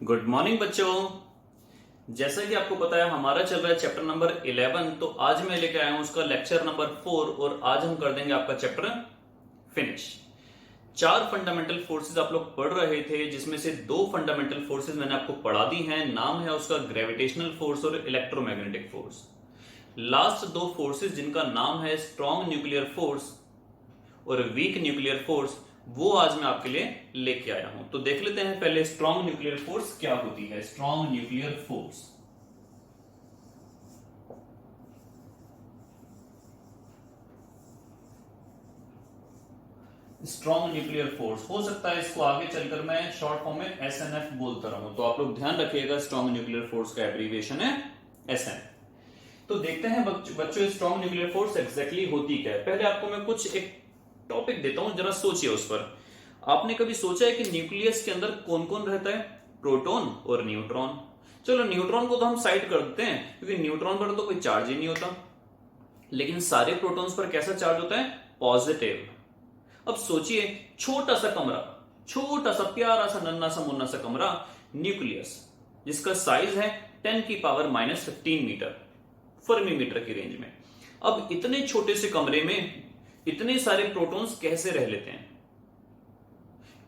Good morning बच्चों। जैसा कि आपको पता है हमारा चल रहा है चैप्टर नंबर 11। तो आज मैं लेकर आया हूं उसका लेक्चर नंबर 4 और आज हम कर देंगे आपका चैप्टर फिनिश। 4 फंडामेंटल फोर्सेस आप लोग पढ़ रहे थे, जिसमें से 2 फंडामेंटल फोर्सेस मैंने आपको पढ़ा दी हैं। नाम है उसका ग्रेविटेशनल फोर्स और इलेक्ट्रोमैग्नेटिक फोर्स। लास्ट 2 फोर्सेस जिनका नाम है स्ट्रॉन्ग न्यूक्लियर फोर्स और वीक न्यूक्लियर फोर्स, वो आज मैं आपके लिए लेके आया हूं। तो देख लेते हैं पहले स्ट्रॉन्ग न्यूक्लियर फोर्स क्या होती है। Strong nuclear force, strong nuclear force हो सकता है इसको आगे चलकर मैं शॉर्ट फॉर्म में एसएनएफ बोलता रहूं, तो आप लोग ध्यान रखिएगा स्ट्रॉन्ग न्यूक्लियर फोर्स का एब्रीविएशन है एसएन। तो देखते हैं बच्चों स्ट्रॉन्ग न्यूक्लियर फोर्स एग्जैक्टली होती क्या है। पहले आपको मैं कुछ एक टॉपिक देता हूं, जरा सोचिए उस पर। आपने कभी सोचा है कि न्यूक्लियस के अंदर कौन कौन रहता है? प्रोटॉन और न्यूट्रॉन। चलो न्यूट्रॉन को तो हम साइड कर देते हैं क्योंकि न्यूट्रॉन पर तो कोई चार्ज ही नहीं होता, लेकिन सारे प्रोटॉन्स पर कैसा चार्ज होता है? पॉजिटिव। अब सोचिए छोटा सा कमरा, छोटा सा प्यारा सा नन्ना सा मुन्ना सा कमरा, न्यूक्लियस, जिसका साइज है 10⁻⁻15 मीटर, फर्मी मीटर की रेंज में। अब इतने छोटे से कमरे में इतने सारे प्रोटॉन्स कैसे रह लेते हैं?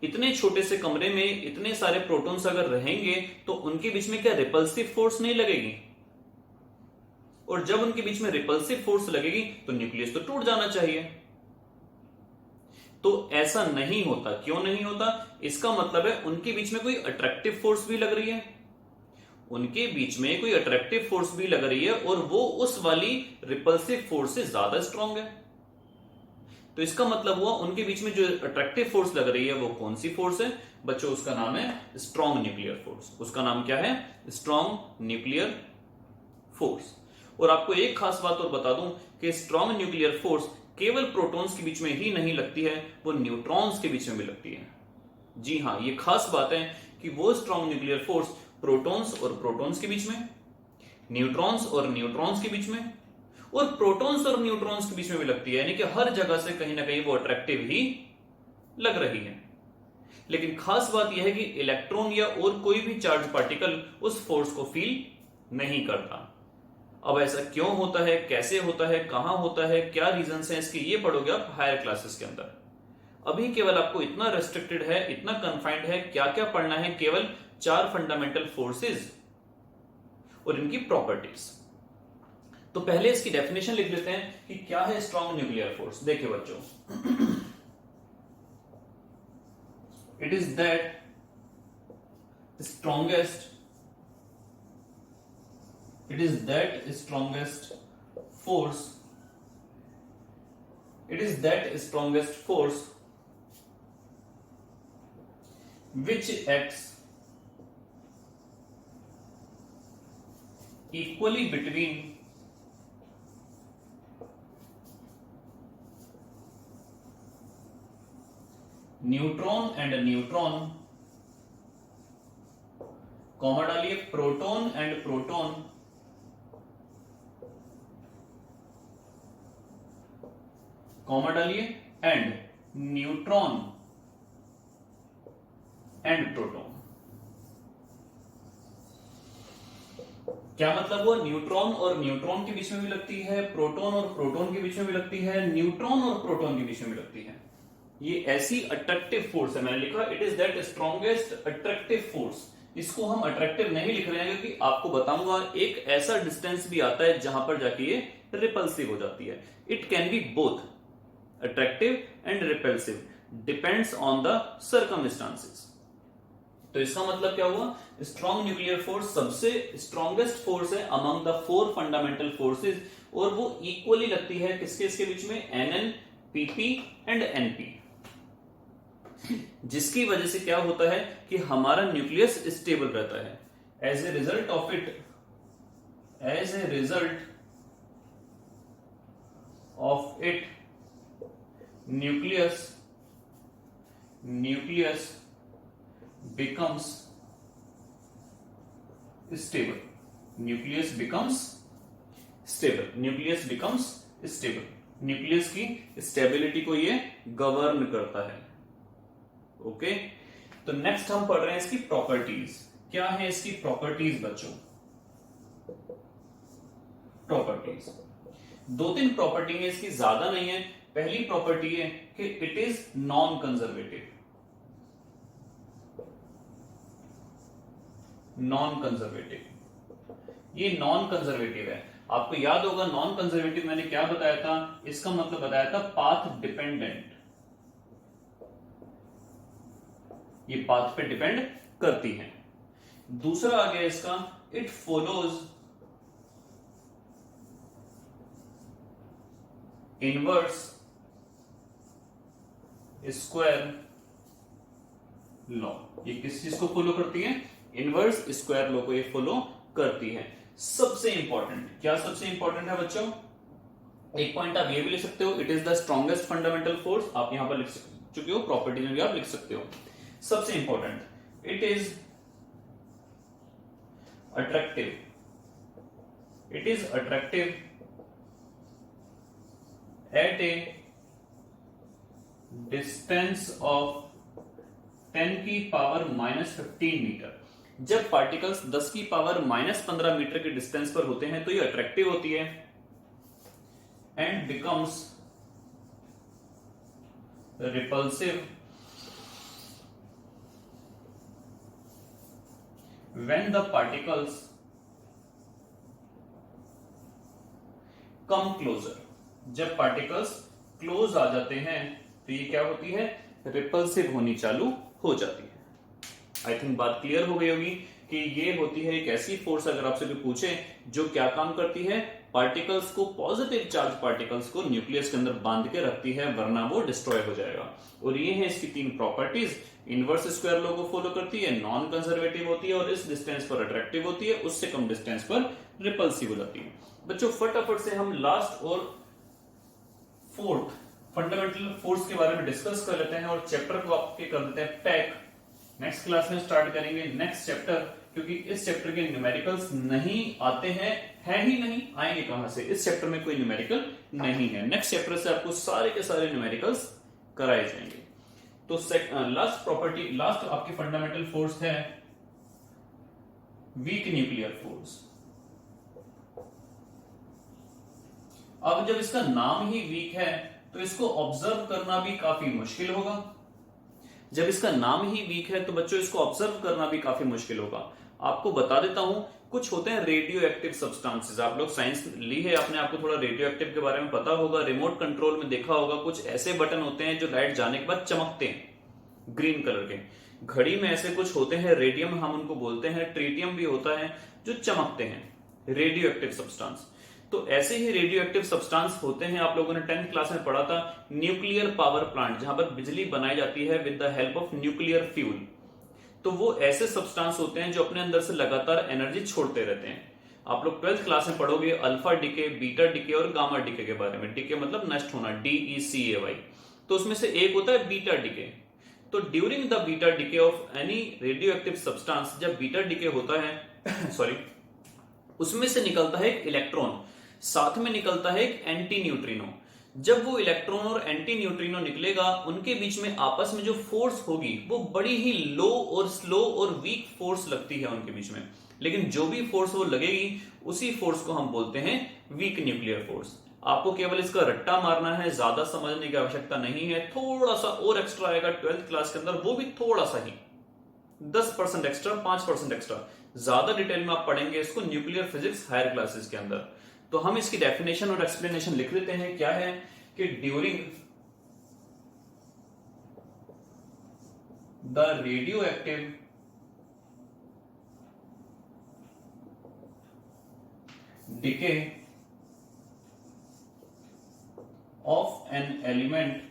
इतने छोटे से कमरे में इतने सारे प्रोटॉन्स अगर रहेंगे तो उनके बीच में क्या रिपल्सिव फोर्स नहीं लगेगी? और जब उनके बीच में रिपल्सिव फोर्स लगेगी तो न्यूक्लियस तो टूट जाना चाहिए। तो ऐसा नहीं होता। क्यों नहीं होता? इसका मतलब है उनके बीच में कोई अट्रैक्टिव फोर्स भी लग रही है, उनके बीच में कोई अट्रैक्टिव फोर्स भी लग रही है और वो उस वाली रिपल्सिव फोर्स से ज्यादा स्ट्रांग है। तो इसका मतलब हुआ उनके बीच में जो अट्रैक्टिव फोर्स लग रही है वो कौन सी फोर्स है बच्चों? उसका नाम है स्ट्रॉन्ग न्यूक्लियर फोर्स। उसका नाम क्या है? Strong nuclear force. और आपको एक खास बात और बता दूं कि स्ट्रॉन्ग न्यूक्लियर फोर्स केवल प्रोटॉन्स के बीच में ही नहीं लगती है, वो न्यूट्रॉन्स के बीच में भी लगती है। जी हां, ये खास बात है कि वो स्ट्रॉन्ग न्यूक्लियर फोर्स प्रोटॉन्स और प्रोटॉन्स के बीच में, न्यूट्रॉन्स और न्यूट्रॉन्स के बीच में, और प्रोटॉन्स और न्यूट्रॉन्स के बीच में भी लगती है। यानी कि हर जगह से कहीं ना कहीं वो अट्रैक्टिव ही लग रही है। लेकिन खास बात यह है कि इलेक्ट्रॉन या और कोई भी चार्ज पार्टिकल उस फोर्स को फील नहीं करता। अब ऐसा क्यों होता है, कैसे होता है, कहां होता है, क्या रीजन है इसके, ये पढ़ोगे आप हायर क्लासेस के अंदर। अभी केवल आपको इतना रेस्ट्रिक्टेड है, इतना कन्फाइंड है, क्या क्या पढ़ना है, केवल 4 फंडामेंटल फोर्सेस और इनकी प्रॉपर्टीज। तो पहले इसकी डेफिनेशन लिख लेते हैं कि क्या है स्ट्रॉन्ग न्यूक्लियर फोर्स। देखिए बच्चों, it is that strongest force which acts equally between neutron and neutron, comma डालिए, प्रोटॉन एंड प्रोटॉन, कॉमा डालिए, एंड न्यूट्रॉन एंड प्रोटॉन। क्या मतलब हुआ? न्यूट्रॉन और न्यूट्रॉन के बीच में भी लगती है, प्रोटॉन और प्रोटॉन के बीच में भी लगती है, न्यूट्रॉन और प्रोटॉन के बीच में भी लगती है। ये ऐसी अट्रैक्टिव फोर्स है। मैंने लिखा it is that strongest attractive force. इसको हम अट्रैक्टिव नहीं लिख रहे हैं क्योंकि आपको बताऊंगा एक ऐसा डिस्टेंस भी आता है जहां पर जाके ये रिपल्सिव हो जाती है। It can be both attractive and repulsive, depends on the circumstances. तो इसका मतलब क्या हुआ? स्ट्रॉन्ग न्यूक्लियर फोर्स सबसे स्ट्रॉन्गेस्ट फोर्स है अमंग द 4 फंडामेंटल फोर्सेस, और वो इक्वली लगती है किसके इसके बीच में? NN, PP and NP. जिसकी वजह से क्या होता है कि हमारा न्यूक्लियस स्टेबल रहता है। As a result of it nucleus becomes stable. Nucleus की स्टेबिलिटी को ये गवर्न करता है। ओके, तो नेक्स्ट हम पढ़ रहे हैं इसकी प्रॉपर्टीज। क्या है इसकी प्रॉपर्टीज बच्चों? प्रॉपर्टीज दो तीन प्रॉपर्टी है इसकी, ज्यादा नहीं है। पहली प्रॉपर्टी है कि it is non conservative. Non conservative, ये नॉन कंजर्वेटिव है। आपको याद होगा नॉन कंजर्वेटिव मैंने क्या बताया था? इसका मतलब बताया था पाथ डिपेंडेंट। ये पाथ पे डिपेंड करती है। दूसरा आ गया इसका, it follows inverse square law. ये किस चीज को फॉलो करती है? इनवर्स स्क्वायर लॉ को ये फॉलो करती है। सबसे इंपॉर्टेंट, क्या सबसे इंपॉर्टेंट है बच्चों? एक पॉइंट आप ये भी लिख सकते हो, it is the strongest fundamental force. आप यहां पर लिख चुके हो, प्रॉपर्टी में भी आप लिख सकते हो। सबसे important, it is attractive. It is attractive at a distance of 10 की पावर -15 मीटर। जब पार्टिकल्स 10 की पावर -15 मीटर के डिस्टेंस पर होते हैं तो ये अट्रैक्टिव होती है। And becomes repulsive when the particles come closer। जब पार्टिकल्स क्लोज आ जाते हैं तो ये क्या होती है? रिपल्सिव होनी चालू हो जाती है। आई थिंक बात क्लियर हो गई होगी कि ये होती है एक ऐसी फोर्स, अगर आपसे कोई पूछे, जो क्या काम करती है? पार्टिकल्स को, पॉजिटिव चार्ज पार्टिकल्स को न्यूक्लियस के अंदर बांध के रखती है, वरना वो डिस्ट्रॉय हो जाएगा। और ये है इसकी तीन प्रॉपर्टीज। इनवर्स स्क्वायर लॉ को फॉलो करती है, नॉन कंजर्वेटिव होती है और इस डिस्टेंस पर अट्रैक्टिव होती है, उससे कम डिस्टेंस पर रिपल्सिव हो जाती है। बच्चों फटाफट से हम लास्ट और फोर्थ फंडामेंटल फोर्स के बारे में डिस्कस कर लेते हैं और चैप्टर को आपके कर देते हैं पैक। नेक्स्ट क्लास में स्टार्ट करेंगे नेक्स्ट चैप्टर, क्योंकि इस चैप्टर के न्यूमेरिकल्स नहीं आते हैं, है ही नहीं, आएंगे कहां से? इस चैप्टर में कोई न्यूमेरिकल नहीं है। नेक्स्ट चैप्टर से आपको सारे के सारे न्यूमेरिकल्स कराए जाएंगे। तो लास्ट प्रॉपर्टी, लास्ट आपकी फंडामेंटल फोर्स है वीक न्यूक्लियर फोर्स। अब जब इसका नाम ही वीक है तो इसको ऑब्जर्व करना भी काफी मुश्किल होगा। जब इसका नाम ही वीक है तो बच्चों इसको ऑब्जर्व करना भी काफी मुश्किल होगा। आपको बता देता हूं, कुछ होते हैं रेडियो एक्टिव सब्सटेंसेस। आप लोग साइंस ली है आपने, आपको थोड़ा रेडियो एक्टिव के बारे में पता होगा। रिमोट कंट्रोल में देखा होगा, कुछ ऐसे बटन होते हैं जो लाइट जाने के बाद चमकते हैं, ग्रीन कलर के। घड़ी में ऐसे कुछ होते हैं, रेडियम हम उनको बोलते हैं, ट्रिटियम भी होता है, जो चमकते हैं, रेडियो एक्टिव सब्सटेंस। तो ऐसे ही रेडियो एक्टिव सब्सटेंस होते हैं, आप लोगों ने 10th क्लास में पढ़ा था, न्यूक्लियर पावर प्लांट, जहां पर बिजली बनाई जाती है with the help of nuclear fuel. तो वो ऐसे सब्सटेंस होते हैं जो अपने अंदर से लगातार एनर्जी छोड़ते रहते हैं। आप लोग 12th क्लास में पढ़ोगे अल्फा डीके, बीटा डीके और गामा डीके के बारे में। डीके मतलब नष्ट होना, DECAY। तो उसमें से एक होता है बीटा डीके। तो during the beta decay of any radio active substance, जब बीटा डीके होता है सॉरी, उसमें से निकलता है एक इलेक्ट्रॉन, साथ में निकलता है एक एंटी न्यूट्रिनो। जब वो इलेक्ट्रॉन और एंटी न्यूट्रिनो निकलेगा, उनके बीच में आपस में जो फोर्स होगी वो बड़ी ही लो और स्लो और वीक फोर्स लगती है उनके बीच में। लेकिन जो भी फोर्स वो लगेगी, उसी फोर्स को हम बोलते हैं वीक न्यूक्लियर फोर्स। आपको केवल इसका रट्टा मारना है, ज्यादा समझने की आवश्यकता नहीं है। थोड़ा सा और एक्स्ट्रा आएगा 12th क्लास के अंदर, वो भी थोड़ा सा ही, 10% एक्स्ट्रा, 5% एक्स्ट्रा। ज्यादा डिटेल में आप पढ़ेंगे इसको न्यूक्लियर फिजिक्स हायर क्लासेस के अंदर। तो हम इसकी डेफिनेशन और एक्सप्लेनेशन लिख लेते हैं। क्या है कि during the radio active decay of an element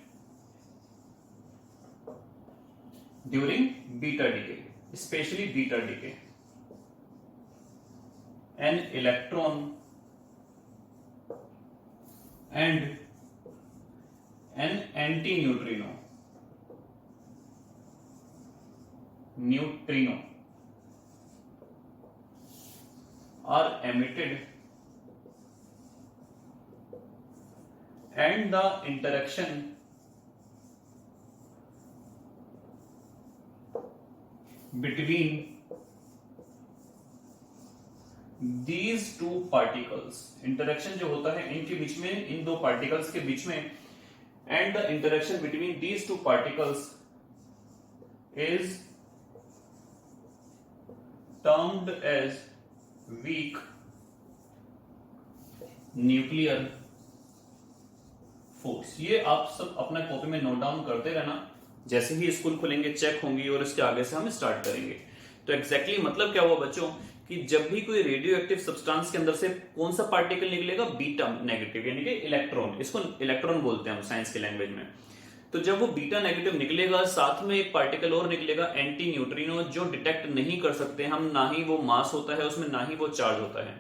during beta decay, specially beta decay, an electron and an anti-neutrino are emitted, and the interaction between these two particles, interaction जो होता है इनके बीच में, इन दो पार्टिकल्स के बीच में, and the interaction between these two particles is termed as weak nuclear force। ये आप सब अपना कॉपी में नोट डाउन करते रहना, जैसे ही स्कूल खुलेंगे चेक होंगी और इसके आगे से हम स्टार्ट करेंगे। तो एग्जैक्टली मतलब क्या हुआ बच्चों कि जब भी कोई रेडियो एक्टिव सब्सटेंस के अंदर से कौन सा पार्टिकल निकलेगा, बीटा नेगेटिव, यानी कि इलेक्ट्रॉन, इसको इलेक्ट्रॉन बोलते हैं हम साइंस के लैंग्वेज में। तो जब वो बीटा नेगेटिव निकलेगा, साथ में एक पार्टिकल और निकलेगा एंटी न्यूट्रिनो, जो डिटेक्ट नहीं कर सकते हम, ना ही वो मास होता है उसमें, ना ही वो चार्ज होता है।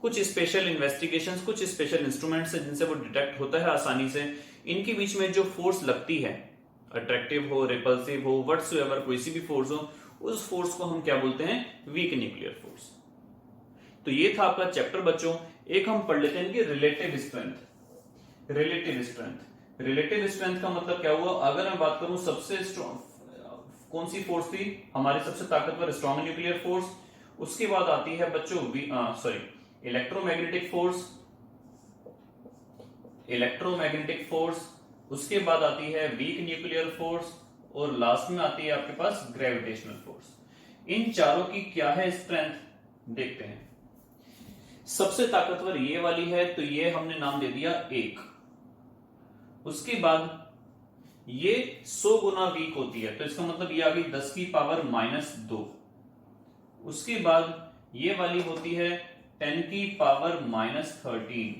कुछ स्पेशल इन्वेस्टिगेशंस, कुछ स्पेशल इंस्ट्रूमेंट्स हैं जिनसे वो डिटेक्ट होता है आसानी से। इनके बीच में जो फोर्स लगती है, अट्रैक्टिव हो, रिपल्सिव हो, व्हाटसोएवर, कोई सी भी फोर्स हो, उस फोर्स को हम क्या बोलते हैं, वीक न्यूक्लियर फोर्स। तो ये था आपका चैप्टर बच्चों। एक हम पढ़ लेते हैं कि relative strength. Relative strength, relative strength का मतलब क्या हुआ, अगर मैं बात करूं सबसे स्ट्रॉन्ग कौन सी फोर्स थी, हमारी सबसे ताकतवर स्ट्रॉन्ग न्यूक्लियर फोर्स। उसके बाद आती है बच्चों इलेक्ट्रोमैग्नेटिक फोर्स, इलेक्ट्रोमैग्नेटिक फोर्स। उसके बाद आती है वीक न्यूक्लियर फोर्स, और लास्ट में आती है आपके पास ग्रेविटेशनल फोर्स। इन चारों की क्या है स्ट्रेंथ, देखते हैं। सबसे ताकतवर ये वाली है, तो ये हमने नाम दे दिया 1। उसके बाद ये 100 गुना वीक होती है, तो इसका मतलब ये आ गई 10 की पावर -2। उसके बाद ये वाली होती है 10 की पावर -13,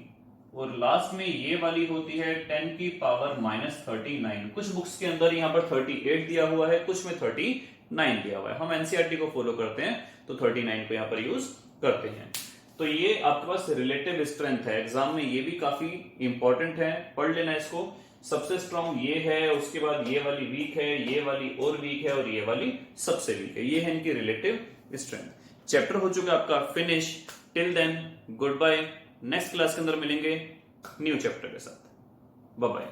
और लास्ट में ये वाली होती है 10 की पावर -39। कुछ बुक्स के अंदर यहाँ पर 38 दिया हुआ है, कुछ में 39 दिया हुआ है। हम एनसीईआरटी को फॉलो करते हैं तो 39 को यहाँ पर यूज करते हैं। तो ये आपके पास रिलेटिव स्ट्रेंथ है, एग्जाम में ये भी काफी इंपॉर्टेंट है, पढ़ लेना इसको। सबसे स्ट्रॉन्ग ये है, उसके बाद ये वाली वीक है, ये वाली और वीक है, और ये वाली सबसे वीक है। ये है इनकी रिलेटिव स्ट्रेंथ। चैप्टर हो चुका आपका finish. Till then good bye. Next class के अंदर मिलेंगे न्यू चैप्टर के साथ। Bye bye.